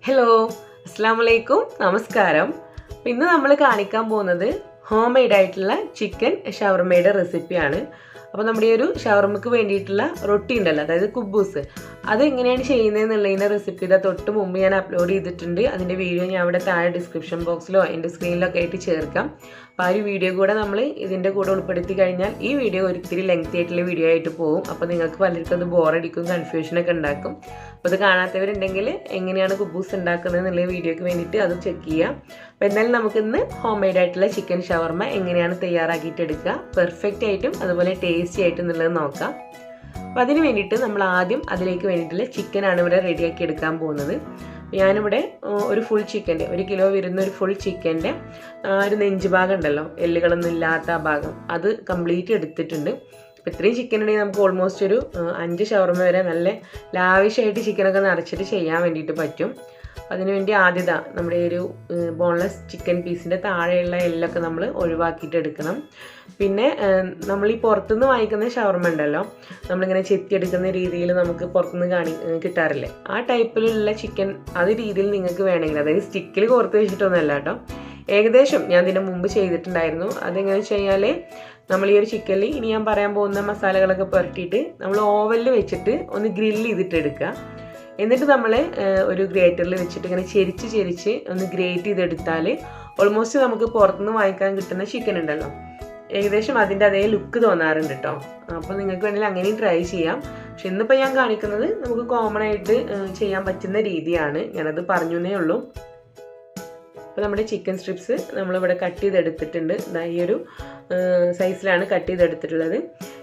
Hello അസ്സലാമു അലൈക്കും നമസ്കാരം. ഇന്ന് നമ്മൾ കാണിക്കാൻ പോകുന്നത് ഹോം മെയ്ഡ് ആയിട്ടുള്ള ചിക്കൻ ഷവർമയുടെ റെസിപ്പിയാണ്. അപ്പോൾ നമ്മുടെ ഈ ഒരു ഷവർമക്ക് വേണ്ടിയിട്ടുള്ള റൊട്ടി ഉണ്ടല്ലോ, അതായത് കുബൂസ്, അത് എങ്ങനെയാണ് ചെയ്യുന്നതെന്നുള്ളതിൻ്റെ റെസിപ്പിയുടെ തൊട്ട് മുമ്പ് ഞാൻ അപ്ലോഡ് ചെയ്തിട്ടുണ്ട്. അതിൻ്റെ വീഡിയോ ഞാൻ അവിടെ താഴെ ഡിസ്ക്രിപ്ഷൻ ബോക്സിലോ എൻ്റെ സ്ക്രീനിലൊക്കെ ആയിട്ട് ചേർക്കാം. അപ്പോൾ ആ ഒരു വീഡിയോ കൂടെ നമ്മൾ ഇതിൻ്റെ കൂടെ ഉൾപ്പെടുത്തി കഴിഞ്ഞാൽ ഈ വീഡിയോ ഒരിത്തിരി ലെങ്തി ആയിട്ടുള്ള വീഡിയോ ആയിട്ട് പോകും. അപ്പോൾ നിങ്ങൾക്ക് പലർക്കും അത് ബോറടിക്കും, കൺഫ്യൂഷനൊക്കെ ഉണ്ടാക്കും. അപ്പോൾ അത് കാണാത്തവരുണ്ടെങ്കിൽ എങ്ങനെയാണ് കുബൂസ് ഉണ്ടാക്കുന്നത് എന്നുള്ള വീഡിയോയ്ക്ക് വേണ്ടിയിട്ട് അത് ചെക്ക് ചെയ്യാം. അപ്പോൾ എന്നാലും നമുക്കിന്ന് ഹോം മെയ്ഡ് ആയിട്ടുള്ള ചിക്കൻ ഷവർമ എങ്ങനെയാണ് തയ്യാറാക്കിയിട്ട് എടുക്കുക, പെർഫെക്റ്റ് ആയിട്ടും അതുപോലെ ടേസ്റ്റി ആയിട്ടും എന്നുള്ളത് നോക്കാം. അപ്പോൾ അതിന് വേണ്ടിയിട്ട് നമ്മൾ ആദ്യം അതിലേക്ക് വേണ്ടിയിട്ടുള്ള ചിക്കനാണ് ഇവിടെ റെഡിയാക്കി എടുക്കാൻ പോകുന്നത്. ഞാനിവിടെ ഒരു ഫുൾ ചിക്കൻ്റെ 1 കിലോ വരുന്ന ഒരു ഫുൾ ചിക്കൻ്റെ ഒരു നെഞ്ച് ഭാഗം ഉണ്ടല്ലോ, എല്ലുകളൊന്നും ഇല്ലാത്ത ആ ഭാഗം, അത് കംപ്ലീറ്റ് എടുത്തിട്ടുണ്ട്. അപ്പോൾ ഇത്രയും ചിക്കൻ ഉണ്ടെങ്കിൽ നമുക്ക് ഓൾമോസ്റ്റ് ഒരു 5 ഷവർമ വരെ നല്ല ലാവിഷായിട്ട് ചിക്കനൊക്കെ നിറച്ചിട്ട് ചെയ്യാൻ വേണ്ടിയിട്ട് പറ്റും. അതിനുവേണ്ടി ആദ്യത നമ്മുടെ ഒരു ബോൺലെസ് ചിക്കൻ പീസിൻ്റെ താഴെയുള്ള എല്ലൊക്കെ നമ്മൾ ഒഴിവാക്കിയിട്ട് എടുക്കണം. പിന്നെ നമ്മൾ ഈ പുറത്തുനിന്ന് വാങ്ങിക്കുന്ന ഷവർമ ഉണ്ടല്ലോ, നമ്മളിങ്ങനെ ചെത്തിയെടുക്കുന്ന രീതിയിൽ നമുക്ക് പുറത്തുനിന്ന് കിട്ടാറില്ലേ, ആ ടൈപ്പിലുള്ള ചിക്കൻ അത് രീതിയിൽ നിങ്ങൾക്ക് വേണമെങ്കിൽ, അതായത് സ്റ്റിക്കിൽ കോർത്ത് വെച്ചിട്ടൊന്നുമല്ല കേട്ടോ, ഏകദേശം ഞാൻ ഇതിന് മുമ്പ് ചെയ്തിട്ടുണ്ടായിരുന്നു. അതെങ്ങനെ വെച്ച് കഴിഞ്ഞാൽ നമ്മൾ ഈ ഒരു ചിക്കനിൽ ഇനി ഞാൻ പറയാൻ പോകുന്ന മസാലകളൊക്കെ പുരട്ടിയിട്ട് നമ്മൾ ഓവനിൽ വെച്ചിട്ട് ഒന്ന് ഗ്രില്ല് ചെയ്തിട്ട് എടുക്കുക. എന്നിട്ട് നമ്മൾ ഒരു ഗ്രേറ്ററിൽ വെച്ചിട്ട് ഇങ്ങനെ ചെരിച്ച് ഒന്ന് ഗ്രേറ്റ് ചെയ്തെടുത്താൽ ഓൾമോസ്റ്റ് നമുക്ക് പുറത്തുനിന്ന് വാങ്ങിക്കാൻ കിട്ടുന്ന ചിക്കൻ ഉണ്ടല്ലോ, ഏകദേശം അതിൻ്റെ അതേ ലുക്ക് തോന്നാറുണ്ട് കേട്ടോ. അപ്പോൾ നിങ്ങൾക്ക് വേണമെങ്കിൽ അങ്ങനെയും ട്രൈ ചെയ്യാം. പക്ഷെ ഇന്നിപ്പോൾ ഞാൻ കാണിക്കുന്നത് നമുക്ക് കോമൺ ആയിട്ട് ചെയ്യാൻ പറ്റുന്ന രീതിയാണ്, ഞാനത് പറഞ്ഞേ ഉള്ളൂ. അപ്പോൾ നമ്മുടെ ചിക്കൻ സ്ട്രിപ്സ് നമ്മളിവിടെ കട്ട് ചെയ്തെടുത്തിട്ടുണ്ട്. ഈ ഒരു സൈസിലാണ് കട്ട് ചെയ്തെടുത്തിട്ടുള്ളത്.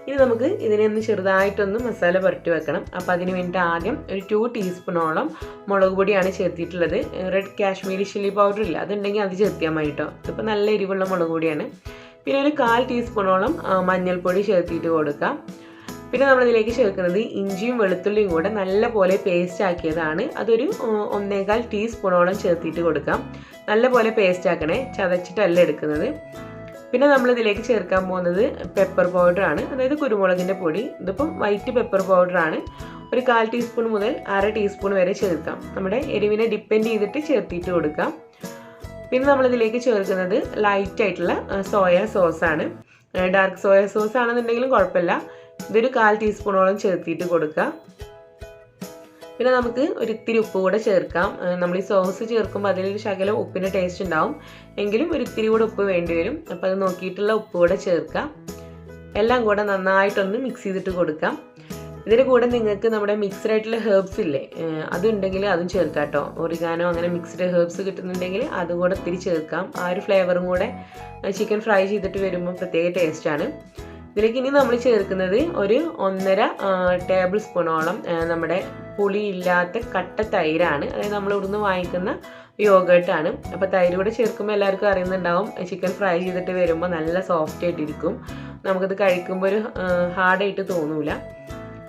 ഇനി നമുക്ക് ഇതിനെ ഒന്ന് ചെറുതായിട്ടൊന്ന് മസാല പുരട്ടി വെക്കണം. അപ്പോൾ അതിന് വേണ്ടി ആദ്യം ഒരു 2 ടീസ്പൂണോളം മുളക് പൊടിയാണ് ചേർത്തിട്ടുള്ളത്. റെഡ് കാശ്മീരി ചില്ലി പൗഡർ ഇല്ല, അതുണ്ടെങ്കിൽ അത് ചേർത്തിയാൽ മതി കേട്ടോ. ഇതിപ്പോൾ നല്ല എരിവുള്ള മുളക് പൊടിയാണ്. പിന്നെ ഒരു 1/4 ടീസ്പൂണോളം മഞ്ഞൾപ്പൊടി ചേർത്തിട്ട് കൊടുക്കാം. പിന്നെ നമ്മളിതിലേക്ക് ചേർക്കുന്നത് ഇഞ്ചിയും വെളുത്തുള്ളിയും കൂടെ നല്ല പോലെ പേസ്റ്റ് ആക്കിയതാണ്. അതൊരു 1/4 ടീസ്പൂണോളം ചേർത്തിട്ട് കൊടുക്കാം. നല്ല പോലെ പേസ്റ്റ് ആക്കണേ, ചതച്ചിട്ടല്ല എടുക്കുന്നത്. പിന്നെ നമ്മളിതിലേക്ക് ചേർക്കാൻ പോകുന്നത് പെപ്പർ പൗഡറാണ്, അതായത് കുരുമുളകിൻ്റെ പൊടി. ഇതിപ്പം വൈറ്റ് പെപ്പർ പൗഡറാണ്. ഒരു 1/4 ടീസ്പൂൺ മുതൽ 1/2 ടീസ്പൂൺ വരെ ചേർക്കാം. നമ്മുടെ എരിവിനെ ഡിപ്പെൻഡ് ചെയ്തിട്ട് ചേർത്തിട്ട് കൊടുക്കാം. പിന്നെ നമ്മളിതിലേക്ക് ചേർക്കുന്നത് ലൈറ്റ് ആയിട്ടുള്ള സോയ സോസാണ്. ഡാർക്ക് സോയ സോസ് ആണെന്നുണ്ടെങ്കിലും കുഴപ്പമില്ല. ഇതൊരു 1/4 ടീസ്പൂണോളം ചേർത്തിട്ട് കൊടുക്കുക. പിന്നെ നമുക്ക് ഒരു ഇത്തിരി ഉപ്പ് കൂടെ ചേർക്കാം. നമ്മൾ ഈ സോസ് ചേർക്കുമ്പോൾ അതിലൊരു ശകലം ഉപ്പിൻ്റെ ടേസ്റ്റ് ഉണ്ടാവും, എങ്കിലും ഒരു ഇത്തിരി കൂടെ ഉപ്പ് വേണ്ടി വരും. അപ്പോൾ അത് നോക്കിയിട്ടുള്ള ഉപ്പ് കൂടെ ചേർക്കാം. എല്ലാം കൂടെ നന്നായിട്ടൊന്ന് മിക്സ് ചെയ്തിട്ട് കൊടുക്കാം. ഇതിൻ്റെ കൂടെ നിങ്ങൾക്ക് നമ്മുടെ മിക്സ്ഡ് ആയിട്ടുള്ള ഹെർബ്സ് ഇല്ലേ, അതുണ്ടെങ്കിൽ അതും ചേർക്കാം കേട്ടോ. ഒറിഗാനോ അങ്ങനെ മിക്സ്ഡ് ഹെർബ്സ് കിട്ടുന്നുണ്ടെങ്കിൽ അതുകൂടെ ഇത്തിരി ചേർക്കാം. ആ ഒരു ഫ്ലേവറും കൂടെ ചിക്കൻ ഫ്രൈ ചെയ്തിട്ട് വരുമ്പോൾ പ്രത്യേക ടേസ്റ്റാണ്. ഇതിലേക്ക് ഇനി നമ്മൾ ചേർക്കുന്നത് ഒരു 1.5 ടേബിൾ സ്പൂണോളം നമ്മുടെ പുളിയില്ലാത്ത കട്ട തൈരാണ്, അതായത് നമ്മൾ ഇവിടുന്ന് വാങ്ങിക്കുന്ന യോഗേർട്ടാണ്. അപ്പോൾ തൈര് കൂടെ ചേർക്കുമ്പോൾ എല്ലാവർക്കും അറിയുന്നുണ്ടാവും, ചിക്കൻ ഫ്രൈ ചെയ്തിട്ട് വരുമ്പോൾ നല്ല സോഫ്റ്റ് ആയിട്ടിരിക്കും, നമുക്കത് കഴിക്കുമ്പോൾ ഒരു ഹാർഡായിട്ട് തോന്നൂല.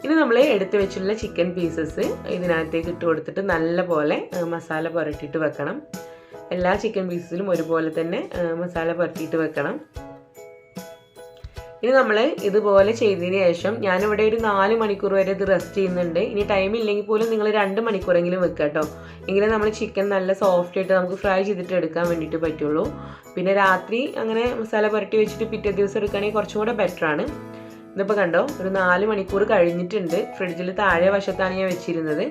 ഇനി നമ്മൾ എടുത്ത് വെച്ചിട്ടുള്ള ചിക്കൻ പീസസ് ഇതിനകത്തേക്ക് ഇട്ട് കൊടുത്തിട്ട് നല്ല പോലെ മസാല പുരട്ടിയിട്ട് വെക്കണം. എല്ലാ ചിക്കൻ പീസസിലും ഒരുപോലെ തന്നെ മസാല പുരട്ടിയിട്ട് വെക്കണം. ഇനി നമ്മൾ ഇതുപോലെ ചെയ്തതിന് ശേഷം ഞാനിവിടെ ഒരു 4 മണിക്കൂർ വരെ ഇത് റെസ്റ്റ് ചെയ്യുന്നുണ്ട്. ഇനി ടൈം ഇല്ലെങ്കിൽ പോലും നിങ്ങൾ 2 മണിക്കൂറെങ്കിലും വെക്കുക കേട്ടോ, എങ്കിലും നമ്മൾ ചിക്കൻ നല്ല സോഫ്റ്റ് ആയിട്ട് നമുക്ക് ഫ്രൈ ചെയ്തിട്ട് എടുക്കാൻ വേണ്ടിയിട്ട് പറ്റുള്ളൂ. പിന്നെ രാത്രി അങ്ങനെ മസാല പുരട്ടി വെച്ചിട്ട് പിറ്റേ ദിവസം എടുക്കുകയാണെങ്കിൽ കുറച്ചും കൂടെ ബെറ്ററാണ്. ഇതിപ്പോൾ കണ്ടോ, ഒരു 4 മണിക്കൂർ കഴിഞ്ഞിട്ടുണ്ട്. ഫ്രിഡ്ജിൽ താഴെ വശത്താണ് ഞാൻ വെച്ചിരുന്നത്.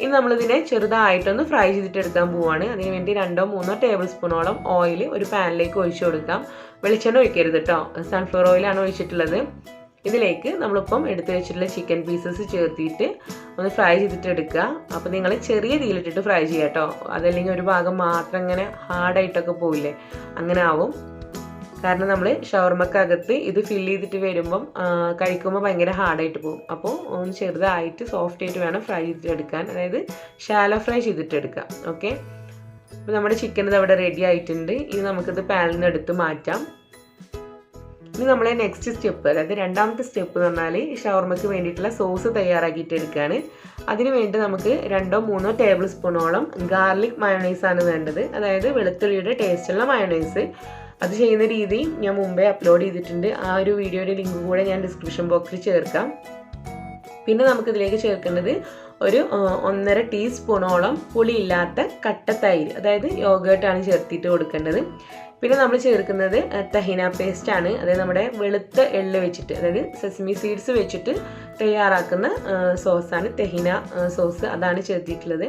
ഇനി നമ്മളിതിനെ ചെറുതായിട്ടൊന്ന് ഫ്രൈ ചെയ്തിട്ട് എടുക്കാൻ പോവുകയാണ്. അതിനുവേണ്ടി 2-3 ടേബിൾ സ്പൂണോളം ഓയിൽ ഒരു പാനിലേക്ക് ഒഴിച്ചു കൊടുക്കാം. വെളിച്ചെണ്ണ ഒഴിക്കരുത് കേട്ടോ, സൺഫ്ലവർ ഓയിലാണ് ഒഴിച്ചിട്ടുള്ളത്. ഇതിലേക്ക് നമ്മളിപ്പം എടുത്ത് വെച്ചിട്ടുള്ള ചിക്കൻ പീസസ് ചേർത്തിട്ട് ഒന്ന് ഫ്രൈ ചെയ്തിട്ട് എടുക്കുക. അപ്പോൾ നിങ്ങൾ ചെറിയ തീയിലിട്ടിട്ട് ഫ്രൈ ചെയ്യുക കേട്ടോ, അതല്ലെങ്കിൽ ഒരു ഭാഗം മാത്രം ഇങ്ങനെ ഹാർഡായിട്ടൊക്കെ പോവില്ലേ, അങ്ങനെ ആവും. കാരണം നമ്മൾ ഷവർമക്കകത്ത് ഇത് ഫില്ല് ചെയ്തിട്ട് വരുമ്പം കഴിക്കുമ്പോൾ ഭയങ്കര ഹാർഡായിട്ട് പോകും. അപ്പോൾ ഒന്ന് ചെറുതായിട്ട് സോഫ്റ്റ് ആയിട്ട് വേണം ഫ്രൈ ചെയ്തിട്ട് എടുക്കാൻ, അതായത് ഷാലോ ഫ്രൈ ചെയ്തിട്ട് എടുക്കാം. ഓക്കെ, അപ്പോൾ നമ്മുടെ ചിക്കൻ ഇത് അവിടെ റെഡി ആയിട്ടുണ്ട്. ഇനി നമുക്കിത് പാനിൽ നിന്ന് എടുത്ത് മാറ്റാം. ഇനി നമ്മളെ നെക്സ്റ്റ് സ്റ്റെപ്പ്, അതായത് രണ്ടാമത്തെ സ്റ്റെപ്പ് എന്ന് പറഞ്ഞാൽ ഷവർമയ്ക്ക് വേണ്ടിയിട്ടുള്ള സോസ് തയ്യാറാക്കിയിട്ട് എടുക്കുകയാണ്. അതിന് വേണ്ടി നമുക്ക് 2-3 ടേബിൾ സ്പൂണോളം ഗാർലിക് മയോണൈസ് ആണ് വേണ്ടത്, അതായത് വെളുത്തുള്ളിയുടെ ടേസ്റ്റുള്ള മയോണൈസ്. അത് ചെയ്യുന്ന രീതി ഞാൻ മുമ്പേ അപ്ലോഡ് ചെയ്തിട്ടുണ്ട്. ആ ഒരു വീഡിയോയുടെ ലിങ്ക് കൂടെ ഞാൻ ഡിസ്ക്രിപ്ഷൻ ബോക്സിൽ ചേർക്കാം. പിന്നെ നമുക്കിതിലേക്ക് ചേർക്കേണ്ടത് ഒരു 1.5 ടീസ്പൂണോളം പുളിയില്ലാത്ത കട്ട തൈര്, അതായത് യോഗേർട്ടാണ് ചേർത്തിട്ട് കൊടുക്കേണ്ടത്. പിന്നെ നമ്മൾ ചേർക്കുന്നത് തഹിന പേസ്റ്റ് ആണ്, അതായത് നമ്മുടെ വെളുത്ത എള്ള് വെച്ചിട്ട്, അതായത് സെസമി സീഡ്സ് വെച്ചിട്ട് തയ്യാറാക്കുന്ന സോസാണ് തഹിന സോസ്, അതാണ് ചേർത്തിട്ടുള്ളത്.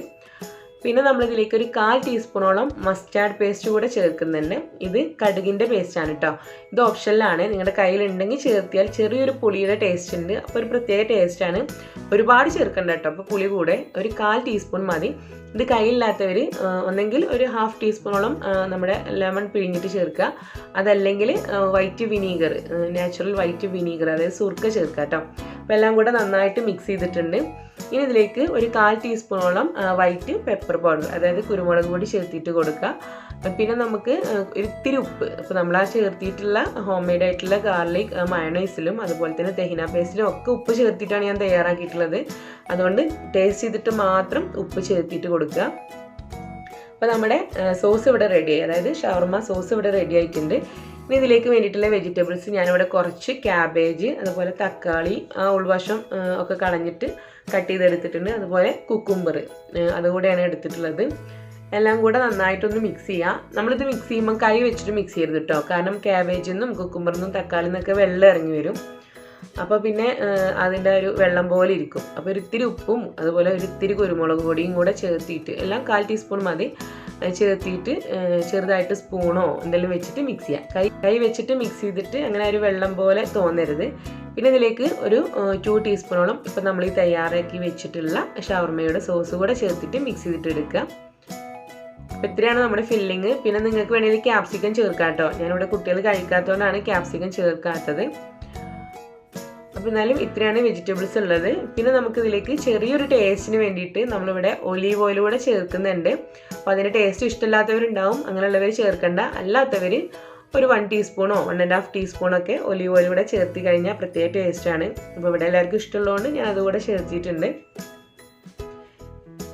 പിന്നെ നമ്മളിതിലേക്ക് ഒരു 1/4 ടീസ്പൂണോളം മസ്റ്റാർഡ് പേസ്റ്റ് കൂടെ ചേർക്കുന്നുണ്ട്. ഇത് കടുകിൻ്റെ പേസ്റ്റാണ് കേട്ടോ. ഇത് ഓപ്ഷനിലാണ്, നിങ്ങളുടെ കയ്യിലുണ്ടെങ്കിൽ ചേർത്തിയാൽ ചെറിയൊരു പുളിയുടെ ടേസ്റ്റ് ഉണ്ട്, അപ്പോൾ ഒരു പ്രത്യേക ടേസ്റ്റാണ്. ഒരുപാട് ചേർക്കണ്ട കേട്ടോ, അപ്പോൾ പുളി കൂടെ ഒരു 1/4 ടീസ്പൂൺ മതി. ഇത് കയ്യിലില്ലാത്തവർ ഒന്നെങ്കിൽ ഒരു 1/2 ടീസ്പൂണോളം നമ്മുടെ ലെമൺ പിഴിഞ്ഞിട്ട് ചേർക്കുക, അതല്ലെങ്കിൽ white vinegar, natural white vinegar, അതായത് സുർക്ക ചേർക്കുക കേട്ടോ. അപ്പോൾ എല്ലാം കൂടെ നന്നായിട്ട് മിക്സ് ചെയ്തിട്ടുണ്ട്. ഇനി ഇതിലേക്ക് ഒരു 1/4 ടീസ്പൂണോളം വൈറ്റ് പെപ്പർ പൗഡർ, അതായത് കുരുമുളക് പൊടി ചേർത്തിട്ട് കൊടുക്കുക. പിന്നെ നമുക്ക് ഇത്തിരി ഉപ്പ്, അപ്പോൾ നമ്മൾ ആ ചേർത്തിട്ടുള്ള ഹോം മെയ്ഡ് ആയിട്ടുള്ള ഗാർലിക് മയോണൈസിലും അതുപോലെ തന്നെ തഹിന പേസ്റ്റിലും ഒക്കെ ഉപ്പ് ചേർത്തിട്ടാണ് ഞാൻ തയ്യാറാക്കിയിട്ടുള്ളത്. അതുകൊണ്ട് ടേസ്റ്റ് ചെയ്തിട്ട് മാത്രം ഉപ്പ് ചേർത്തിട്ട് കൊടുക്കുക. അപ്പോൾ നമ്മുടെ സോസ് ഇവിടെ റെഡിയായി, അതായത് ഷവർമ സോസ് ഇവിടെ റെഡി ആയിട്ടുണ്ട്. ഇനി ഇതിലേക്ക് വേണ്ടിയിട്ടുള്ള വെജിറ്റബിൾസ് ഞാനിവിടെ കുറച്ച് ക്യാബേജ്, അതുപോലെ തക്കാളി ആ ഉൾവശം ഒക്കെ കളഞ്ഞിട്ട് കട്ട് ചെയ്തെടുത്തിട്ടുണ്ട്, അതുപോലെ കുക്കുംബർ അതുകൂടെയാണ് എടുത്തിട്ടുള്ളത്. എല്ലാം കൂടെ നന്നായിട്ടൊന്ന് മിക്സ് ചെയ്യുക. നമ്മളിത് മിക്സ് ചെയ്യുമ്പോൾ കൈ വെച്ചിട്ട് മിക്സ് ചെയ്യരുത് കേട്ടോ, കാരണം ക്യാബേജിൽ നിന്നും കുക്കുംബറിൽ നിന്നും തക്കാളിയിൽ നിന്നൊക്കെ വെള്ളം ഇറങ്ങി വരും. അപ്പോൾ പിന്നെ അതിൻ്റെ ഒരു വെള്ളം പോലെ ഇരിക്കും. അപ്പോൾ ഒരു ഇത്തിരി ഉപ്പും അതുപോലെ ഒരു ഇത്തിരി കുരുമുളക് പൊടിയും കൂടെ ചേർത്തിട്ട്, എല്ലാം 1/4 ടീസ്പൂൺ മതി, ചേർത്തിട്ട് ചെറുതായിട്ട് സ്പൂണോ എന്തെങ്കിലും വെച്ചിട്ട് മിക്സ് ചെയ്യുക. കൈ വെച്ചിട്ട് മിക്സ് ചെയ്തിട്ട് അങ്ങനെ ഒരു വെള്ളം പോലെ തോന്നരുത്. പിന്നെ ഇതിലേക്ക് ഒരു 2 ടീസ്പൂണോളം ഇപ്പം നമ്മൾ ഈ തയ്യാറാക്കി വെച്ചിട്ടുള്ള ഷവർമയുടെ സോസ് കൂടെ ചേർത്തിട്ട് മിക്സ് ചെയ്തിട്ട് എടുക്കുക. അപ്പോൾ ഇത്രയാണ് നമ്മുടെ ഫില്ലിങ്. പിന്നെ നിങ്ങൾക്ക് വേണമെങ്കിൽ ക്യാപ്സിക്കം ചേർക്കാം കേട്ടോ. ഞാനിവിടെ കുട്ടികൾ കഴിക്കാത്തതുകൊണ്ടാണ് ക്യാപ്സിക്കം ചേർക്കാത്തത്. അപ്പോൾ എന്നാലും ഇത്രയാണ് വെജിറ്റബിൾസ് ഉള്ളത്. പിന്നെ നമുക്കിതിലേക്ക് ചെറിയൊരു ടേസ്റ്റിന് വേണ്ടിയിട്ട് നമ്മളിവിടെ ഒലീവ് ഓയിൽ കൂടെ ചേർക്കുന്നുണ്ട്. അപ്പോൾ അതിൻ്റെ ടേസ്റ്റ് ഇഷ്ടമില്ലാത്തവരുണ്ടാവും, അങ്ങനെയുള്ളവർ ചേർക്കണ്ട. അല്ലാത്തവർ ഒരു 1 ടീസ്പൂണോ 1.5 ടീസ്പൂണൊക്കെ ഒലീവ് ഓയിൽ കൂടെ ചേർത്തി കഴിഞ്ഞാൽ പ്രത്യേക ടേസ്റ്റാണ്. അപ്പോൾ ഇവിടെ എല്ലാവർക്കും ഇഷ്ടമുള്ളതുകൊണ്ട് ഞാൻ അതുകൂടെ ചേർത്തിട്ടുണ്ട്.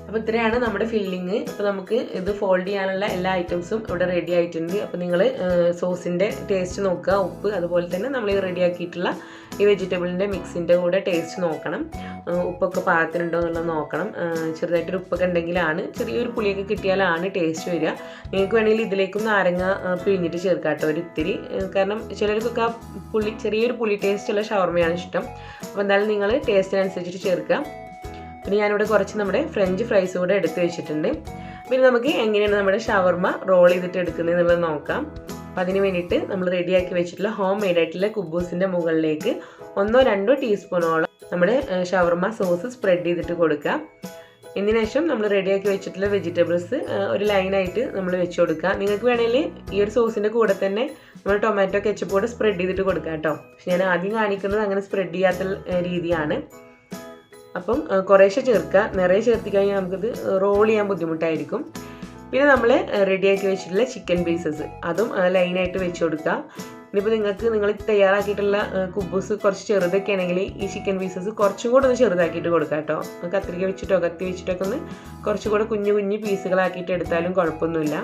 അപ്പോൾ ഇത്രയാണ് നമ്മുടെ ഫില്ലിങ്. അപ്പോൾ നമുക്ക് ഇത് ഫോൾഡ് ചെയ്യാനുള്ള എല്ലാ ഐറ്റംസും ഇവിടെ റെഡി ആയിട്ടുണ്ട്. അപ്പോൾ നിങ്ങൾ സോസിൻ്റെ ടേസ്റ്റ് നോക്കുക, ഉപ്പ്, അതുപോലെ തന്നെ നമ്മൾ റെഡിയാക്കിയിട്ടുള്ള ഈ വെജിറ്റബിളിൻ്റെ മിക്സിൻ്റെ കൂടെ ടേസ്റ്റ് നോക്കണം, ഉപ്പൊക്കെ പാകത്തിനുണ്ടോ എന്നുള്ളത് നോക്കണം. ചെറുതായിട്ടൊരു ഉപ്പൊക്കെ ഉണ്ടെങ്കിലാണ്, ചെറിയൊരു പുളിയൊക്കെ കിട്ടിയാലാണ് ടേസ്റ്റ് വരിക. നിങ്ങൾക്ക് വേണമെങ്കിൽ ഇതിലേക്കും നാരങ്ങ പിഴിഞ്ഞിട്ട് ചേർക്കാം കേട്ടോ ഒരു ഇത്തിരി, കാരണം ചിലർക്കൊക്കെ ആ ചെറിയൊരു പുളി ടേസ്റ്റുള്ള ഷവർമയാണ് ഇഷ്ടം. അപ്പോൾ എന്തായാലും നിങ്ങൾ ടേസ്റ്റിനനുസരിച്ചിട്ട് ചേർക്കുക. പിന്നെ ഞാനിവിടെ കുറച്ച് നമ്മുടെ ഫ്രഞ്ച് ഫ്രൈസ് കൂടെ എടുത്ത് വെച്ചിട്ടുണ്ട്. പിന്നെ നമുക്ക് എങ്ങനെയാണ് നമ്മുടെ ഷവർമ റോൾ ചെയ്തിട്ട് എടുക്കുന്നത് എന്നുള്ളത് നോക്കാം. അപ്പോൾ അതിന് വേണ്ടിയിട്ട് നമ്മൾ റെഡിയാക്കി വെച്ചിട്ടുള്ള ഹോം മെയ്ഡ് ആയിട്ടുള്ള കുബൂസിൻ്റെ മുകളിലേക്ക് 1-2 ടീസ്പൂണോളം നമ്മുടെ ഷവർമ സോസ് സ്പ്രെഡ് ചെയ്തിട്ട് കൊടുക്കുക. ഇതിന് ശേഷം നമ്മൾ റെഡിയാക്കി വെച്ചിട്ടുള്ള വെജിറ്റബിൾസ് ഒരു ലൈനായിട്ട് നമ്മൾ വെച്ച് കൊടുക്കുക. നിങ്ങൾക്ക് വേണമെങ്കിൽ ഈ ഒരു സോസിൻ്റെ കൂടെ തന്നെ നമ്മൾ ടൊമാറ്റോ കെച്ചപ്പ് കൂടെ സ്പ്രെഡ് ചെയ്തിട്ട് കൊടുക്കുക കേട്ടോ. പക്ഷെ ഞാൻ ആദ്യം കാണിക്കുന്നത് അങ്ങനെ സ്പ്രെഡ് ചെയ്യാത്ത രീതിയാണ്. അപ്പം കുറേശ്ശെ ചേർക്കുക, നിറയെ ചേർത്തി കഴിഞ്ഞാൽ നമുക്കിത് റോൾ ചെയ്യാൻ ബുദ്ധിമുട്ടായിരിക്കും. പിന്നെ നമ്മൾ റെഡിയാക്കി വെച്ചിട്ടുള്ള ചിക്കൻ പീസസ് അതും ലൈനായിട്ട് വെച്ച് കൊടുക്കുക. ഇനിയിപ്പോൾ നിങ്ങൾ തയ്യാറാക്കിയിട്ടുള്ള കുബൂസ് കുറച്ച് ചെറുതൊക്കെ ആണെങ്കിൽ ഈ ചിക്കൻ പീസസ് കുറച്ചും കൂടെ ഒന്ന് ചെറുതാക്കിയിട്ട് കൊടുക്കുക കേട്ടോ. കത്തിരിക്ക വെച്ചിട്ടോ കത്തി വെച്ചിട്ടൊക്കെ ഒന്ന് കുറച്ചുകൂടെ കുഞ്ഞു പീസുകളാക്കിയിട്ട് എടുത്താലും കുഴപ്പമൊന്നുമില്ല.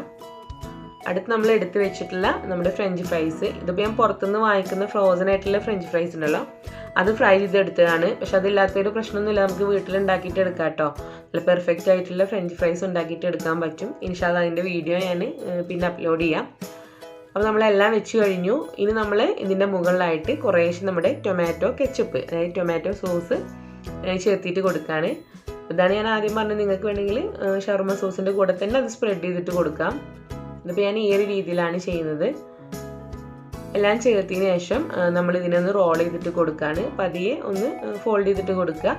അടുത്ത് നമ്മൾ എടുത്ത് വെച്ചിട്ടുള്ള നമ്മുടെ ഫ്രഞ്ച് ഫ്രൈസ്, ഇതിപ്പോൾ ഞാൻ പുറത്തുനിന്ന് വാങ്ങിക്കുന്ന ഫ്രോസൺ ആയിട്ടുള്ള ഫ്രഞ്ച് ഫ്രൈസ് ഉണ്ടല്ലോ, അത് ഫ്രൈ ചെയ്തെടുത്തതാണ്. പക്ഷെ അതില്ലാത്തൊരു പ്രശ്നമൊന്നുമില്ല, നമുക്ക് വീട്ടിലുണ്ടാക്കിയിട്ട് എടുക്കാം കേട്ടോ. നല്ല പെർഫെക്റ്റ് ആയിട്ടുള്ള ഫ്രഞ്ച് ഫ്രൈസ് ഉണ്ടാക്കിയിട്ട് എടുക്കാൻ പറ്റും. ഇൻഷാല്ലാ അതിൻ്റെ വീഡിയോ ഞാൻ പിന്നെ അപ്ലോഡ് ചെയ്യാം. അപ്പോൾ നമ്മളെല്ലാം വെച്ച് കഴിഞ്ഞു. ഇനി നമ്മൾ ഇതിൻ്റെ മുകളിലായിട്ട് കുറേശ്ശെ നമ്മുടെ ടൊമാറ്റോ കെച്ചപ്പ്, അതായത് ടൊമാറ്റോ സോസ് ചേർത്തിട്ട് കൊടുക്കുകയാണ്. ഇതാണ് ഞാൻ ആദ്യം പറഞ്ഞത്, നിങ്ങൾക്ക് വേണമെങ്കിൽ ഷവർമ സോസിൻ്റെ കൂടെ തന്നെ അത് സ്പ്രെഡ് ചെയ്തിട്ട് കൊടുക്കാം. ഇതിപ്പോൾ ഞാൻ ഈ ഒരു രീതിയിലാണ് ചെയ്യുന്നത്. എല്ലാം ചേർത്തതിന് ശേഷം നമ്മൾ ഇതിനൊന്ന് റോൾ ചെയ്തിട്ട് കൊടുക്കുകയാണ്. പതിയെ ഒന്ന് ഫോൾഡ് ചെയ്തിട്ട് കൊടുക്കുക.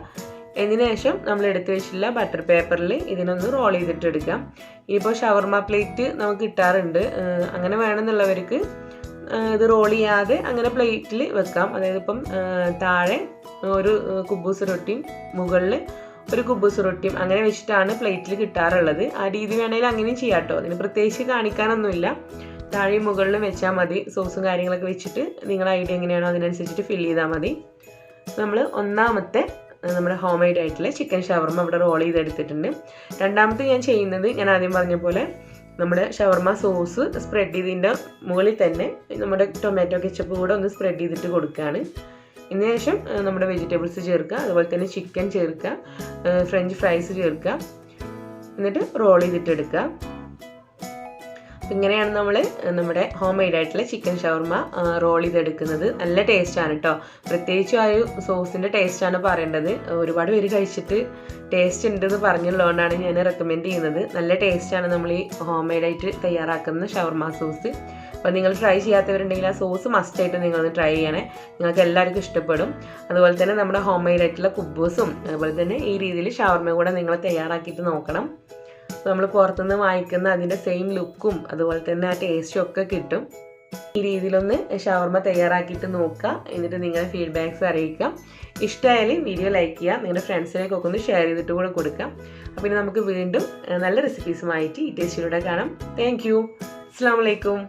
അതിന് ശേഷം നമ്മൾ എടുത്ത് വെച്ചിട്ടുള്ള ബട്ടർ പേപ്പറിൽ ഇതിനൊന്ന് റോൾ ചെയ്തിട്ട് എടുക്കാം. ഇപ്പോൾ ഷവർമ പ്ലേറ്റ് നമുക്ക് കിട്ടാറുണ്ട്, അങ്ങനെ വേണമെന്നുള്ളവർക്ക് ഇത് റോൾ ചെയ്യാതെ അങ്ങനെ പ്ലേറ്റിൽ വെക്കാം. അതായത് ഇപ്പം താഴെ ഒരു കുബൂസ് റൊട്ടിയും മുകളിൽ ഒരു കുബൂസ് റൊട്ടിയും അങ്ങനെ വെച്ചിട്ടാണ് പ്ലേറ്റിൽ കിട്ടാറുള്ളത്. ആ രീതി വേണമെങ്കിൽ അങ്ങനെയും ചെയ്യാം കേട്ടോ. അതിന് പ്രത്യേകിച്ച് കാണിക്കാനൊന്നുമില്ല, താഴെയും മുകളിലും വെച്ചാൽ മതി. സോസും കാര്യങ്ങളൊക്കെ വെച്ചിട്ട് നിങ്ങളുടെ ഐഡിയ എങ്ങനെയാണോ അതിനനുസരിച്ചിട്ട് ഫില്ല് ചെയ്താൽ മതി. നമ്മൾ ഒന്നാമത്തെ നമ്മുടെ ഹോം മെയ്ഡ് ആയിട്ടുള്ള ചിക്കൻ ഷവർമ ഇവിടെ റോൾ ചെയ്തെടുത്തിട്ടുണ്ട്. രണ്ടാമത്തെ ഞാൻ ചെയ്യുന്നത്, ഞാൻ ആദ്യം പറഞ്ഞ പോലെ നമ്മുടെ ഷവർമ സോസ് സ്പ്രെഡ് ചെയ്തതിൻ്റെ മുകളിൽ തന്നെ നമ്മുടെ ടൊമാറ്റോ കെച്ചപ്പ് കൂടെ ഒന്ന് സ്പ്രെഡ് ചെയ്തിട്ട് കൊടുക്കുകയാണ്. ഇതിന് ശേഷം നമ്മുടെ വെജിറ്റബിൾസ് ചേർക്കുക, അതുപോലെ തന്നെ ചിക്കൻ ചേർക്കുക, ഫ്രഞ്ച് ഫ്രൈസ് ചേർക്കുക, എന്നിട്ട് റോൾ ചെയ്തിട്ടെടുക്കുക. ഇങ്ങനെയാണ് നമ്മൾ നമ്മുടെ ഹോം മെയ്ഡ് ആയിട്ടുള്ള ചിക്കൻ ഷവർമ റോൾ ചെയ്തെടുക്കുന്നത്. നല്ല ടേസ്റ്റാണ് കേട്ടോ. പ്രത്യേകിച്ചും ആ ഒരു സോസിൻ്റെ ടേസ്റ്റാണ് പറയേണ്ടത്. ഒരുപാട് പേര് കഴിച്ചിട്ട് ടേസ്റ്റ് ഉണ്ടെന്ന് പറഞ്ഞുള്ളതുകൊണ്ടാണ് ഞാൻ റെക്കമെൻഡ് ചെയ്യുന്നത്. നല്ല ടേസ്റ്റാണ് നമ്മൾ ഈ ഹോം മെയ്ഡായിട്ട് തയ്യാറാക്കുന്ന ഷവർമ സോസ്. അപ്പോൾ നിങ്ങൾ ട്രൈ ചെയ്യാത്തവരുണ്ടെങ്കിൽ ആ സോസ് മസ്റ്റായിട്ട് നിങ്ങളൊന്ന് ട്രൈ ചെയ്യണേ. നിങ്ങൾക്ക് എല്ലാവർക്കും ഇഷ്ടപ്പെടും. അതുപോലെ തന്നെ നമ്മുടെ ഹോം മെയ്ഡായിട്ടുള്ള കുബൂസും അതുപോലെ തന്നെ ഈ രീതിയിൽ ഷവർമ കൂടെ നിങ്ങൾ തയ്യാറാക്കിയിട്ട് നോക്കണം. നമ്മൾ പുറത്തുനിന്ന് വാങ്ങിക്കുന്ന അതിൻ്റെ സെയിം ലുക്കും അതുപോലെ തന്നെ ആ ടേസ്റ്റും ഒക്കെ കിട്ടും. ഈ രീതിയിലൊന്ന് ഷവർമ തയ്യാറാക്കിയിട്ട് നോക്കുക. എന്നിട്ട് നിങ്ങളുടെ ഫീഡ്ബാക്ക്സ് അറിയിക്കാം. ഇഷ്ടമായാലും വീഡിയോ ലൈക്ക് ചെയ്യുക, നിങ്ങളുടെ ഫ്രണ്ട്സിനേക്കൊക്കെ ഒന്ന് ഷെയർ ചെയ്തിട്ട് കൂടെ കൊടുക്കാം. അപ്പോൾ ഇനി നമുക്ക് വീണ്ടും നല്ല റെസിപ്പീസുമായിട്ട് ഈ ടേസ്റ്റിലൂടെ കാണാം. Thank you. അസ്സലാമു അലൈക്കും.